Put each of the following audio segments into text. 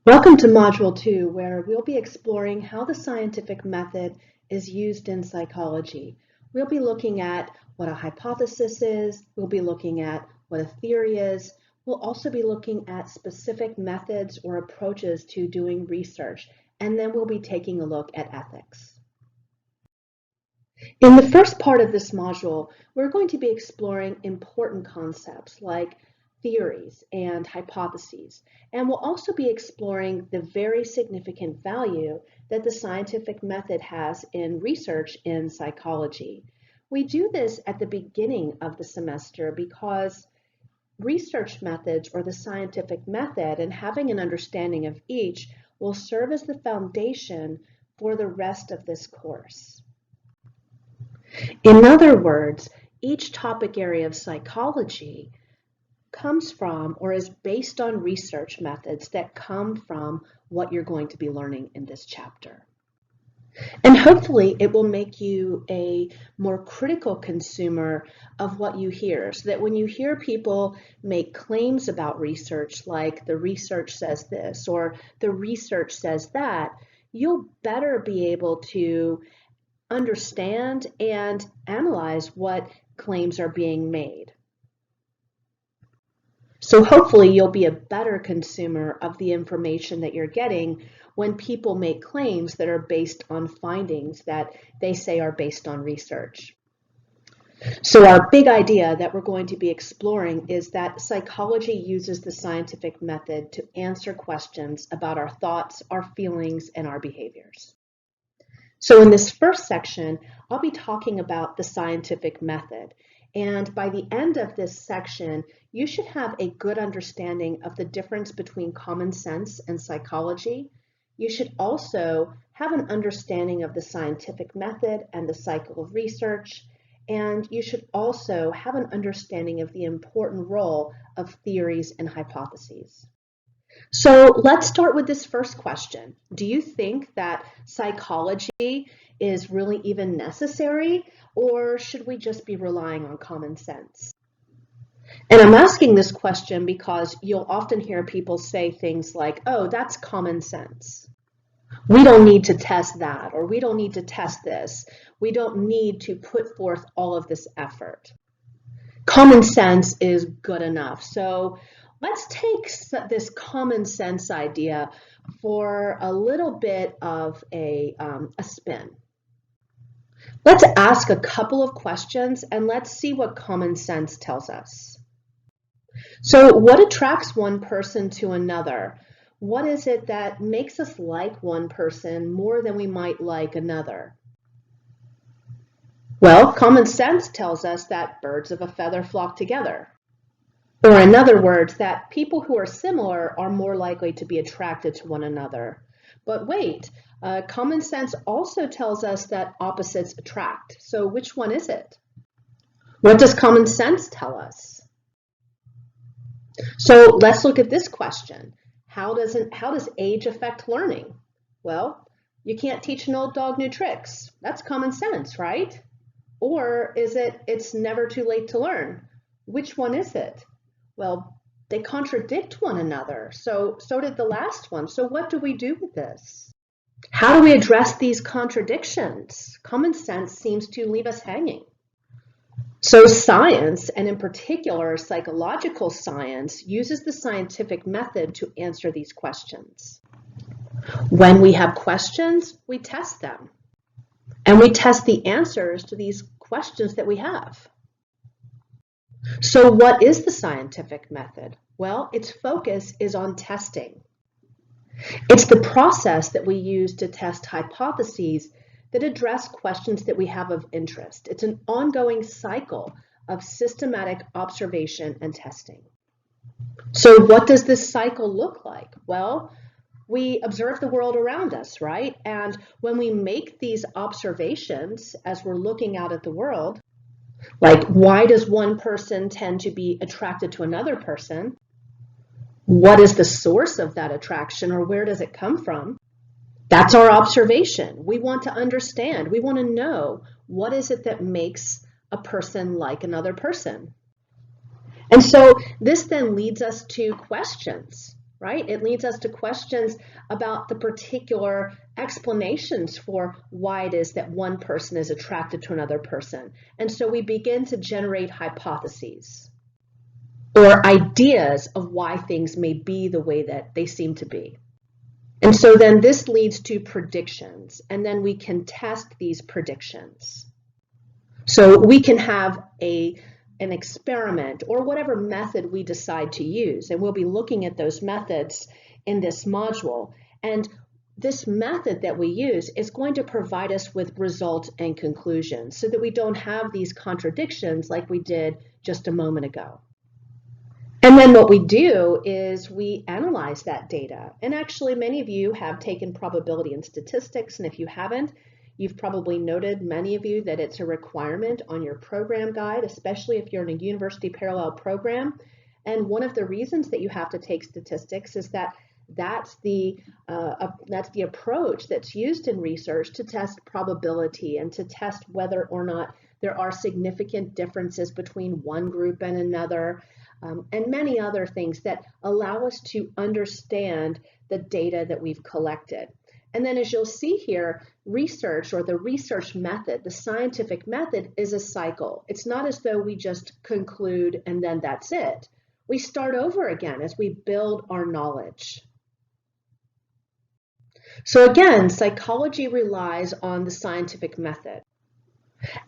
Welcome to Module 2, where we'll be exploring how the scientific method is used in psychology. We'll be looking at what a hypothesis is, we'll be looking at what a theory is, we'll also be looking at specific methods or approaches to doing research, and then we'll be taking a look at ethics. In the first part of this module, we're going to be exploring important concepts like theories and hypotheses, and we'll also be exploring the very significant value that the scientific method has in research in psychology. We do this at the beginning of the semester because research methods, or the scientific method, and having an understanding of each will serve as the foundation for the rest of this course. In other words, each topic area of psychology comes from or is based on research methods that come from what you're going to be learning in this chapter. And hopefully it will make you a more critical consumer of what you hear, so that when you hear people make claims about research, like the research says this or the research says that, you'll better be able to understand and analyze what claims are being made. So hopefully you'll be a better consumer of the information that you're getting when people make claims that are based on findings that they say are based on research. So our big idea that we're going to be exploring is that psychology uses the scientific method to answer questions about our thoughts, our feelings, and our behaviors. So in this first section, I'll be talking about the scientific method. And by the end of this section, you should have a good understanding of the difference between common sense and psychology. You should also have an understanding of the scientific method and the cycle of research. And you should also have an understanding of the important role of theories and hypotheses. So let's start with this first question. Do you think that psychology is really even necessary, or should we just be relying on common sense? And I'm asking this question because you'll often hear people say things like, oh, that's common sense. We don't need to test that, or we don't need to test this. We don't need to put forth all of this effort. Common sense is good enough. So let's take this common sense idea for a little bit of a spin. Let's ask a couple of questions and let's see what common sense tells us. So what attracts one person to another? What is it that makes us like one person more than we might like another? Well, common sense tells us that birds of a feather flock together. Or in other words, that people who are similar are more likely to be attracted to one another. But wait, common sense also tells us that opposites attract. So which one is it? What does common sense tell us? So let's look at this question. How does age affect learning? Well, you can't teach an old dog new tricks. That's common sense, right? Or is it's never too late to learn? Which one is it? Well, they contradict one another. So did the last one. So what do we do with this? How do we address these contradictions? Common sense seems to leave us hanging. So science, and in particular psychological science, uses the scientific method to answer these questions. When we have questions, we test them. And we test the answers to these questions that we have. So what is the scientific method? Well, its focus is on testing. It's the process that we use to test hypotheses that address questions that we have of interest. It's an ongoing cycle of systematic observation and testing. So what does this cycle look like? Well, we observe the world around us, right? And when we make these observations as we're looking out at the world, like why does one person tend to be attracted to another person? What is the source of that attraction, or where does it come from? That's our observation. We want to understand. We want to know what is it that makes a person like another person. And so this then leads us to questions, right? It leads us to questions about the particular explanations for why it is that one person is attracted to another person. And so we begin to generate hypotheses or ideas of why things may be the way that they seem to be. And so then this leads to predictions, and then we can test these predictions. So we can have an experiment or whatever method we decide to use, and we'll be looking at those methods in this module. And this method that we use is going to provide us with results and conclusions so that we don't have these contradictions like we did just a moment ago. And then what we do is we analyze that data. And actually, many of you have taken probability and statistics, and if you haven't, you've probably noted, many of you, that it's a requirement on your program guide, especially if you're in a university parallel program. And one of the reasons that you have to take statistics is that that's the approach that's used in research to test probability and to test whether or not there are significant differences between one group and another. And many other things that allow us to understand the data that we've collected. And then as you'll see here, research, or the research method, the scientific method, is a cycle. It's not as though we just conclude and then that's it. We start over again as we build our knowledge. So again, psychology relies on the scientific method.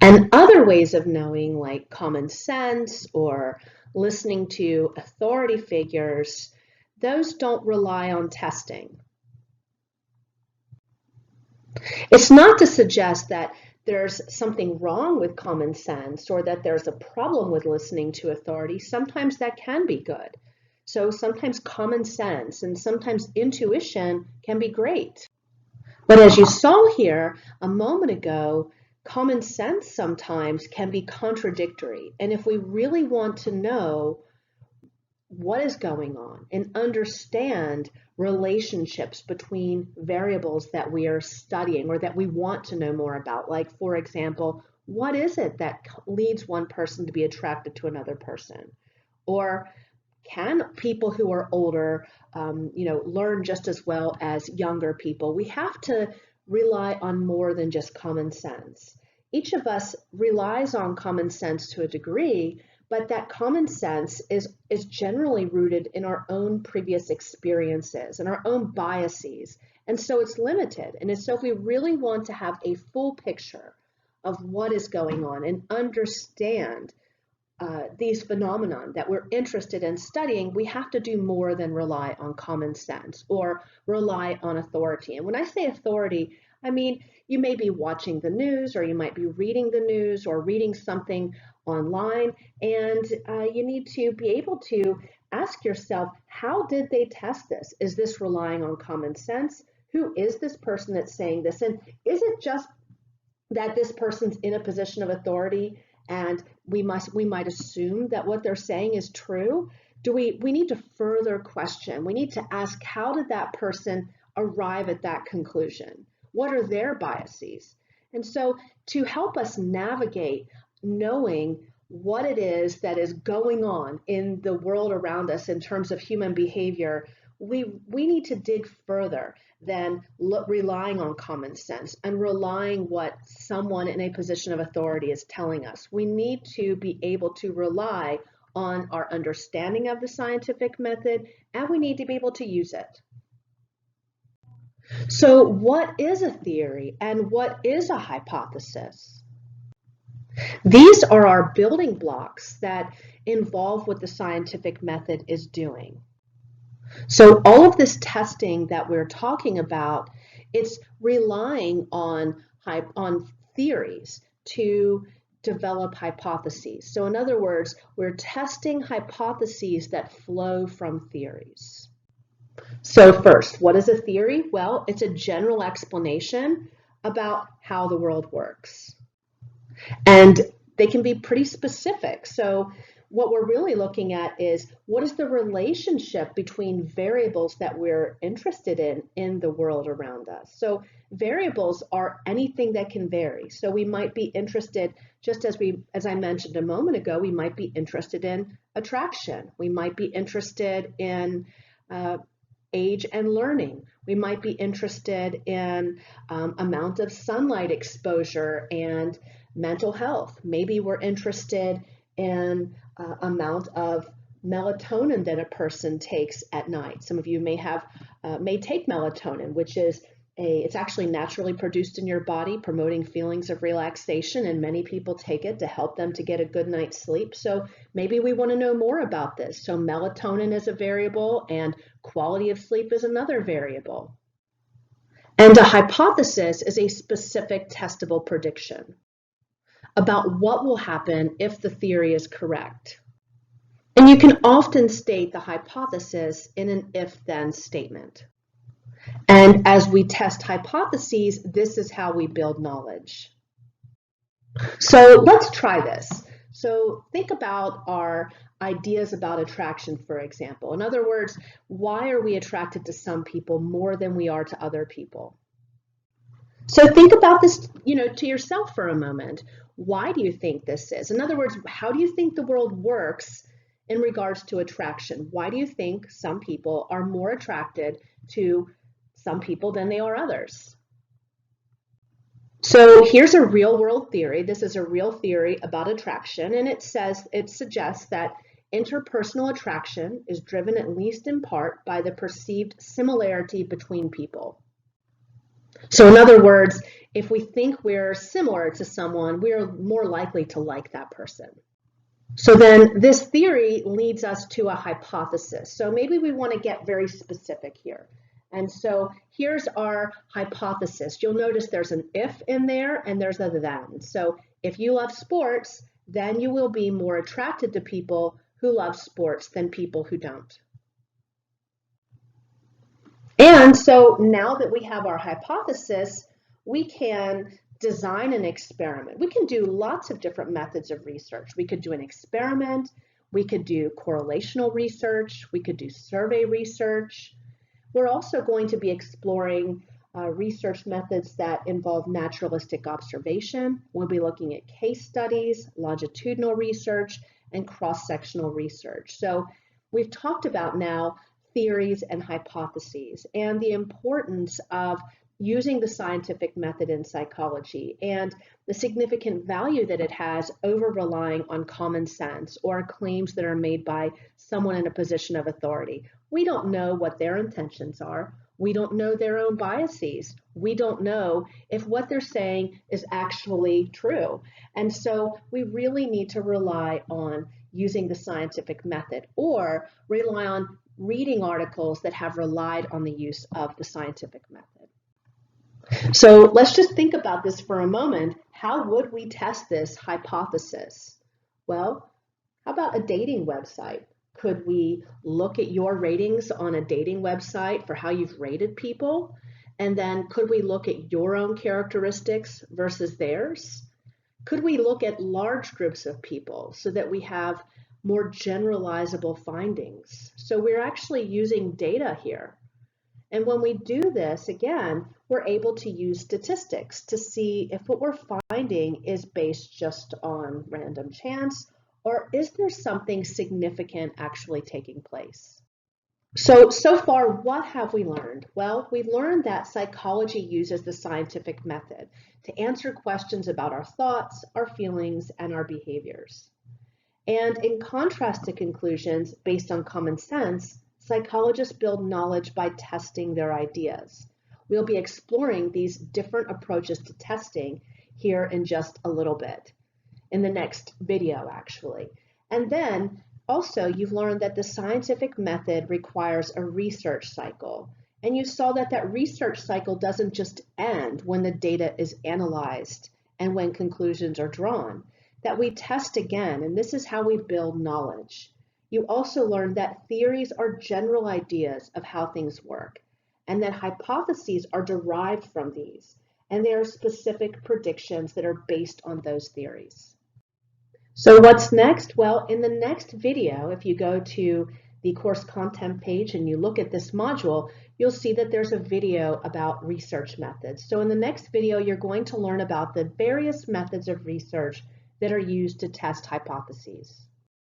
And other ways of knowing, like common sense or listening to authority figures, those don't rely on testing. It's not to suggest that there's something wrong with common sense or that there's a problem with listening to authority. Sometimes that can be good. So sometimes common sense and sometimes intuition can be great. But as you saw here a moment ago, common sense sometimes can be contradictory. And if we really want to know what is going on and understand relationships between variables that we are studying or that we want to know more about, like, for example, what is it that leads one person to be attracted to another person? Or can people who are older, learn just as well as younger people? We have to rely on more than just common sense. Each of us relies on common sense to a degree, but that common sense is generally rooted in our own previous experiences and our own biases. And so it's limited. And so if we really want to have a full picture of what is going on and understand these phenomena that we're interested in studying, we have to do more than rely on common sense or rely on authority. And when I say authority, I mean, you may be watching the news, or you might be reading the news or reading something online, and you need to be able to ask yourself, how did they test this? Is this relying on common sense? Who is this person that's saying this? And is it just that this person's in a position of authority and we might assume that what they're saying is true? We need to further question. We need to ask, how did that person arrive at that conclusion? What are their biases? And so to help us navigate knowing what it is that is going on in the world around us in terms of human behavior, we need to dig further than relying on common sense and relying what someone in a position of authority is telling us. We need to be able to rely on our understanding of the scientific method, and we need to be able to use it. So what is a theory and what is a hypothesis? These are our building blocks that involve what the scientific method is doing. So all of this testing that we're talking about, it's relying on theories to develop hypotheses. So in other words, we're testing hypotheses that flow from theories. So first, what is a theory? Well, it's a general explanation about how the world works. And they can be pretty specific. So what we're really looking at is, what is the relationship between variables that we're interested in the world around us? So variables are anything that can vary. So we might be interested, just as I mentioned a moment ago, we might be interested in attraction. We might be interested in age and learning. We might be interested in amount of sunlight exposure and mental health. Maybe we're interested in amount of melatonin that a person takes at night. Some of you may take melatonin, which is it's actually naturally produced in your body, promoting feelings of relaxation, and many people take it to help them to get a good night's sleep. So maybe we want to know more about this. So melatonin is a variable, and quality of sleep is another variable. And a hypothesis is a specific testable prediction about what will happen if the theory is correct. And you can often state the hypothesis in an if-then statement. And as we test hypotheses, this is how we build knowledge. So let's try this. So think about our ideas about attraction, for example. In other words, why are we attracted to some people more than we are to other people? So think about this, to yourself for a moment. Why do you think this is? In other words, how do you think the world works in regards to attraction? Why do you think some people are more attracted to some people than they are others? So here's a real world theory. This is a real theory about attraction, and it suggests that interpersonal attraction is driven at least in part by the perceived similarity between people. So in other words, if we think we're similar to someone, we are more likely to like that person. So then this theory leads us to a hypothesis. So maybe we want to get very specific here. And so here's our hypothesis. You'll notice there's an if in there and there's a then. So if you love sports, then you will be more attracted to people who love sports than people who don't. And so now that we have our hypothesis, we can design an experiment. We can do lots of different methods of research. We could do an experiment, we could do correlational research, we could do survey research. We're also going to be exploring research methods that involve naturalistic observation. We'll be looking at case studies, longitudinal research, and cross-sectional research. So we've talked about now theories and hypotheses and the importance of using the scientific method in psychology and the significant value that it has over relying on common sense or claims that are made by someone in a position of authority. We don't know what their intentions are. We don't know their own biases. We don't know if what they're saying is actually true. And so we really need to rely on using the scientific method or rely on reading articles that have relied on the use of the scientific method. So let's just think about this for a moment. How would we test this hypothesis? Well, how about a dating website? Could we look at your ratings on a dating website for how you've rated people? And then could we look at your own characteristics versus theirs? Could we look at large groups of people so that we have more generalizable findings? So we're actually using data here. And when we do this, again, we're able to use statistics to see if what we're finding is based just on random chance, or is there something significant actually taking place? So far, what have we learned? Well, we've learned that psychology uses the scientific method to answer questions about our thoughts, our feelings, and our behaviors. And in contrast to conclusions based on common sense, psychologists build knowledge by testing their ideas. We'll be exploring these different approaches to testing here in just a little bit, in the next video actually. And then also you've learned that the scientific method requires a research cycle. And you saw that that research cycle doesn't just end when the data is analyzed and when conclusions are drawn, that we test again, and this is how we build knowledge. You also learned that theories are general ideas of how things work, and that hypotheses are derived from these, and they are specific predictions that are based on those theories. So what's next? Well, in the next video, if you go to the course content page and you look at this module, you'll see that there's a video about research methods. So in the next video, you're going to learn about the various methods of research that are used to test hypotheses.